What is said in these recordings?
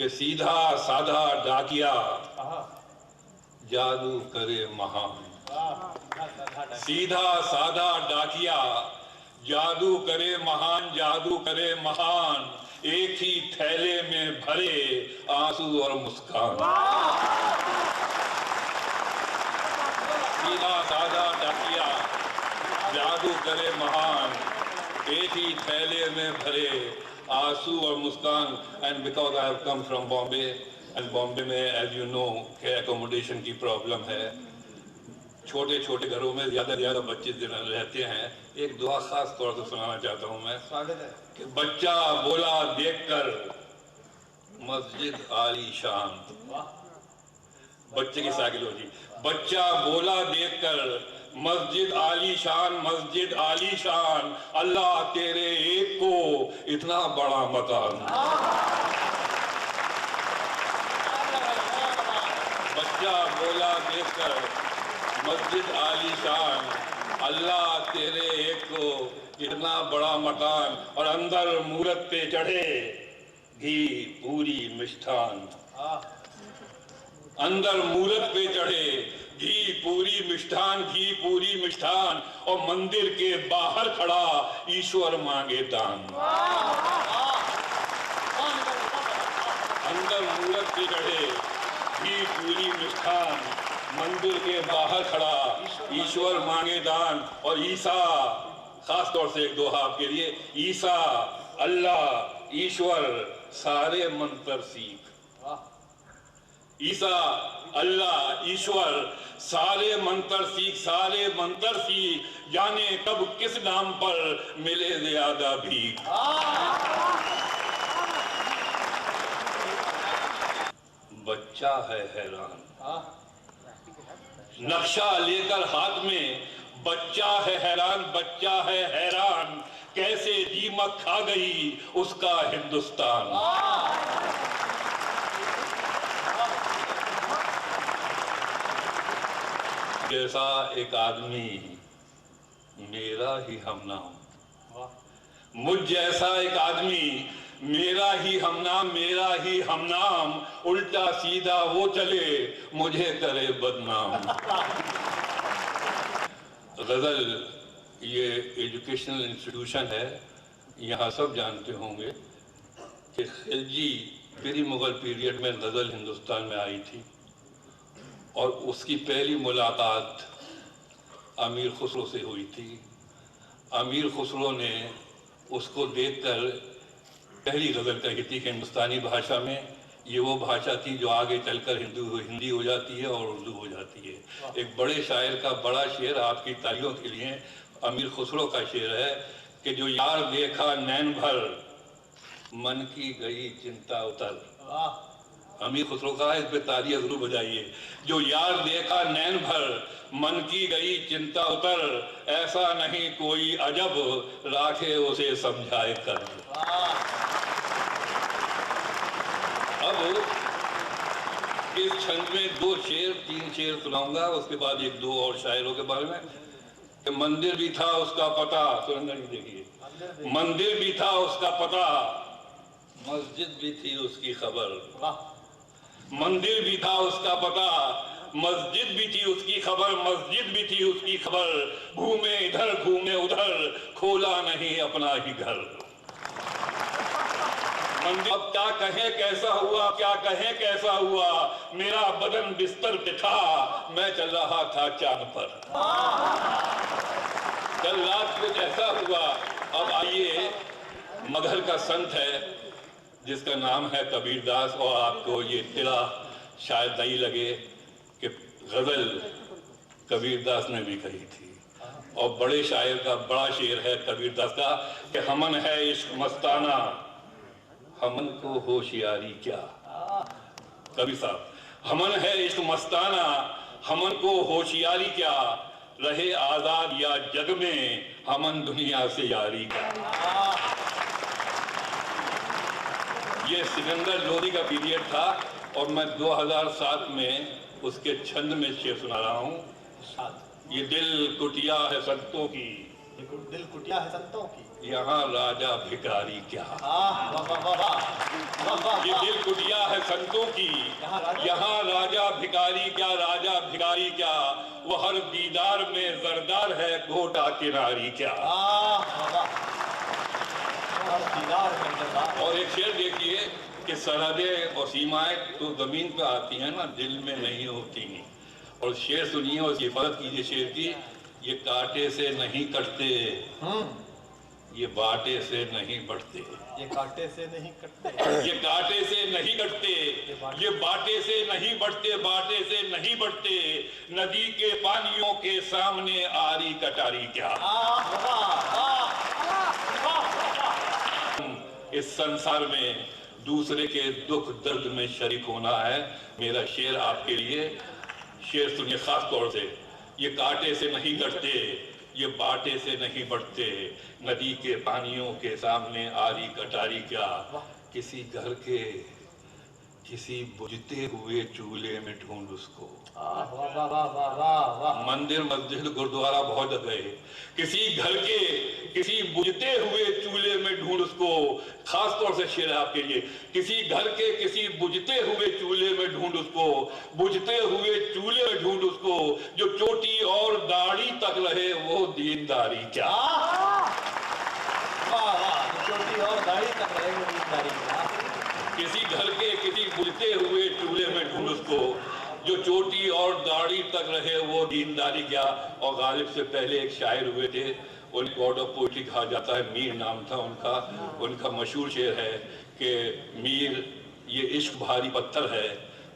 कि सीधा साधा डाकिया जादू करे महान। सीधा साधा डाकिया जादू करे महान, जादू करे महान, एक ही थैले में भरे आंसू और मुस्कान। सीधा साधा डाकिया जादू करे महान, एक ही थैले में भरे आंसू और मुस्कान। And because I have come from Bombay, and Bombay में एज यू नो के एकोमोडेशन की प्रॉब्लम है, छोटे छोटे घरों में ज्यादा ज्यादा बच्चे रहते हैं। एक दुआ खास तौर से सुनाना चाहता हूं मैं कि बच्चा बोला देखकर मस्जिद आलीशान। बच्चे की साइकोलॉजी, बच्चा बोला देखकर मस्जिद आलीशान, मस्जिद आलीशान, अल्लाह तेरे एक को इतना बड़ा मकान। बच्चा बोला देखकर मस्जिद आलीशान, अल्लाह तेरे एक को इतना बड़ा मकान, और अंदर मूरत पे चढ़े घी पूरी मिष्ठान। अंदर मूरत पे चढ़े घी पूरी मिष्ठान, घी पूरी मिष्ठान, और मंदिर के बाहर खड़ा ईश्वर मांगे दान। अंदर मूरत पे चढ़े घी पूरी मिष्ठान, मंदिर के बाहर खड़ा ईश्वर मांगे दान। और ईसा, खास तौर से एक दोहा आपके लिए, ईसा अल्लाह ईश्वर सारे मंत्र सीख। ईसा अल्लाह ईश्वर सारे मंत्र सीख, सारे मंत्र सीख, जाने कब किस नाम पर मिले ज्यादा भीख। बच्चा है हैरान, नक्शा लेकर हाथ में, बच्चा है हैरान, बच्चा है हैरान, कैसे दीमक खा गई उसका हिंदुस्तान। जैसा एक आदमी मेरा ही हमनाम, मुझ जैसा एक आदमी मेरा ही हमनाम, मेरा ही हमनाम, उल्टा सीधा वो चले मुझे करे बदनाम। गजल ये एजुकेशनल इंस्टीट्यूशन है, यहाँ सब जानते होंगे कि खिलजी पीरी मुगल पीरियड में गजल हिंदुस्तान में आई थी, और उसकी पहली मुलाकात अमीर खुसरो से हुई थी। अमीर खुसरो ने उसको देखकर पहली गजल कही थी कि हिंदुस्तानी भाषा में ये वो भाषा थी जो आगे चलकर हिंदी हो जाती है और उर्दू हो जाती है। एक बड़े शायर का बड़ा शेर आपकी तालियों के लिए, अमीर खुसरो का शेर है कि जो यार देखा नैन भर मन की गई चिंता उतर। अमीर खुसरो का, इस पे तालियां जरूर बजाइए। जो यार देखा नैन भर मन की गई चिंता उतर, ऐसा नहीं कोई अजब राखे उसे समझाए कर। अब इस छंद में 2 शेर 3 शेर सुनाऊंगा, उसके बाद 1-2 और शायरों के बारे में। कि मंदिर भी था उसका पता, सुरेंद्र जी देखिए, मंदिर भी था उसका पता, मस्जिद भी थी उसकी खबर। मंदिर भी था उसका पता, मस्जिद भी थी उसकी खबर, मस्जिद भी थी उसकी खबर, घूमे इधर घूमे उधर, खोला नहीं अपना ही घर। अब क्या कहें कैसा हुआ, क्या कहें कैसा हुआ, मेरा बदन बिस्तर पे था, मैं चल रहा था चांद पर। कल रात कुछ ऐसा हुआ। अब आइए, मगहर का संत है जिसका नाम है कबीरदास, और आपको ये तिला शायद नहीं लगे कि गजल कबीरदास ने भी कही थी, और बड़े शायर का बड़ा शेर है कबीरदास का कि हमन है इश्क मस्ताना, हमन को होशियारी क्या। कबीर साहब, हमन है इश्क मस्ताना, हमन को होशियारी क्या, रहे आजाद या जग में, हमन दुनिया से यारी क्या। ये सिकंदर लोदी का पीरियड था, और मैं 2007 में उसके छंद में शेर सुना रहा हूँ। ये दिल कुटिया है संतों की, दिल कुटिया है संतों की, यहाँ राजा भिखारी क्या। ये दिल कुटिया है संतों की, यहाँ राजा भिखारी क्या, राजा भिखारी क्या, वो हर दीदार में जरदार है, घोटा किनारी क्या। और एक शेर देखिए कि सरहदें और सीमाएं तो जमीन पे आती हैं ना, दिल में नहीं होती। और शेर सुनिए और हिफाजत कीजिए शेर की, ये कांटे से नहीं कटते, ये बाटे से नहीं बढ़ते, ये कांटे से नहीं कटते, ये कांटे से नहीं कटते, ये बाटे से नहीं बढ़ते, बाटे से नहीं बढ़ते, नदी के पानियों के सामने आरी कटारी क्या। इस संसार में दूसरे के दुख दर्द में शरीक होना है मेरा शेर आपके लिए। शेर सुनिए खास तौर से, ये कांटे से नहीं कटते, ये बाटे से नहीं बढ़ते, नदी के पानियों के सामने आरी कटारी क्या। किसी घर के किसी बुझते हुए चूल्हे में ढूंढ उसको। मंदिर मस्जिद गुरुद्वारा बहुत गए, किसी घर के किसी बुझते हुए चूल्हे में ढूंढ उसको। खास तौर से शेर है आपके लिए, किसी घर के किसी बुझते हुए चूल्हे में ढूंढ उसको, बुझते हुए चूल्हे में ढूंढ उसको, जो चोटी और दाढ़ी तक रहे वो दीनदारी क्या। चोटी और दाढ़ी तक रहे वो दीनदारी क्या। किसी घर के किसी बुझते हुए चूल्हे में ढूंढ उसको, जो चोटी और दाढ़ी तक रहे वो दीनदारी क्या। और गालिब से पहले एक शायर हुए थे, उन गॉड ऑफ पोएट्री कहा जाता है, मीर नाम था उनका। उनका मशहूर शेर है कि मीर ये इश्क भारी पत्थर है,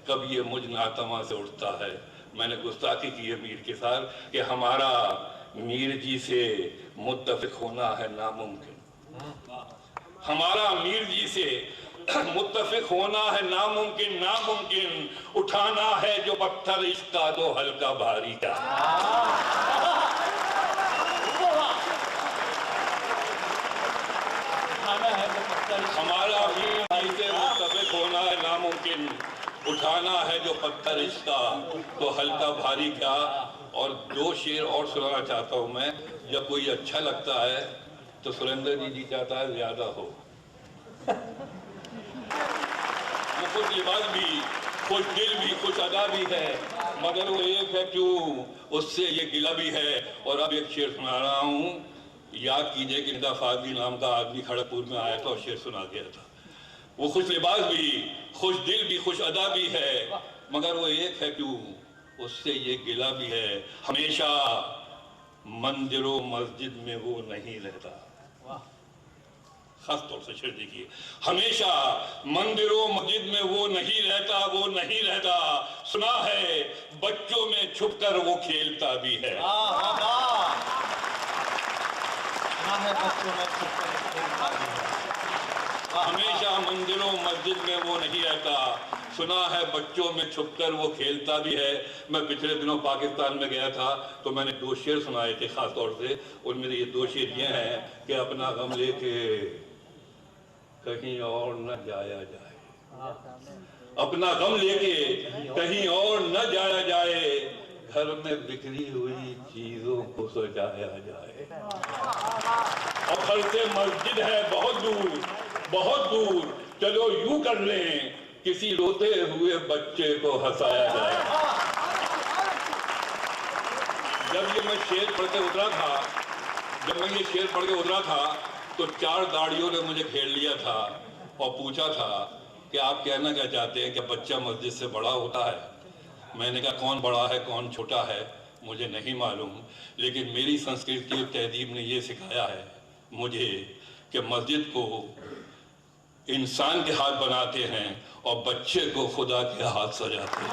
कब ये मुझ नातमा से उठता है। मैंने गुस्ताखी की है मीर के साथ कि हमारा मीर जी से मुत्तफिक होना है नामुमकिन, हमारा मीर जी से मुत्तफिक होना है नामुमकिन, नामुमकिन उठाना है जो पत्थर इश्क का तो हल्का भारी का। हमारा मीर जी से मुत्तफिक होना है नामुमकिन, उठाना है जो पत्थर इश्क का तो हल्का भारी क्या। और दो शेर और सुनाना चाहता हूं मैं। जब कोई अच्छा लगता है तो सुरेंद्र जी चाहता है ज्यादा हो। वो खुश लिबास भी, खुश दिल भी, खुश अदा भी है, मगर वो एक है क्यों उससे ये गिला भी है। और अब एक शेर सुना रहा हूँ, याद कीजिए कि निदा फागली नाम का आदमी खड़गपुर में आया था और शेर सुना गया था। वो खुश लिबास भी, खुश दिल भी, खुश अदा भी है, मगर वो एक है क्यों उससे ये गिला भी है। हमेशा मंदिरों मस्जिद में वो नहीं रहता। खास तौर से शेर देखिए, हमेशा मंदिरों मस्जिद में वो नहीं रहता, वो नहीं रहता, सुना है बच्चों में छुपकर वो खेलता भी है। हमेशा मंदिरों मस्जिद में वो नहीं रहता, सुना है बच्चों में छुपकर वो खेलता भी है। मैं पिछले दिनों पाकिस्तान में गया था तो मैंने दो शेर सुनाए थे खास तौर से। उनमें ये दो शेर ये हैं कि अपना गम लेके कहीं और न जाया जाए, अपना गम लेके कहीं और न जाया जाए, घर में बिखरी हुई चीजों को सजाया जाए। और घर से मस्जिद है बहुत दूर, बहुत दूर, चलो यूं कर लें किसी रोते हुए बच्चे को हंसाया जाए। जब ये मैं शेर पढ़ के उतरा था, जब मैं ये शेर पढ़ के उतरा था तो चार दाढ़ियों ने मुझे घेर लिया था और पूछा था कि आप कहना क्या चाहते हैं कि बच्चा मस्जिद से बड़ा होता है। मैंने कहा कौन बड़ा है कौन छोटा है मुझे नहीं मालूम, लेकिन मेरी संस्कृति और तहजीब ने ये सिखाया है मुझे कि मस्जिद को इंसान के हाथ बनाते हैं और बच्चे को खुदा के हाथ सजाते हैं।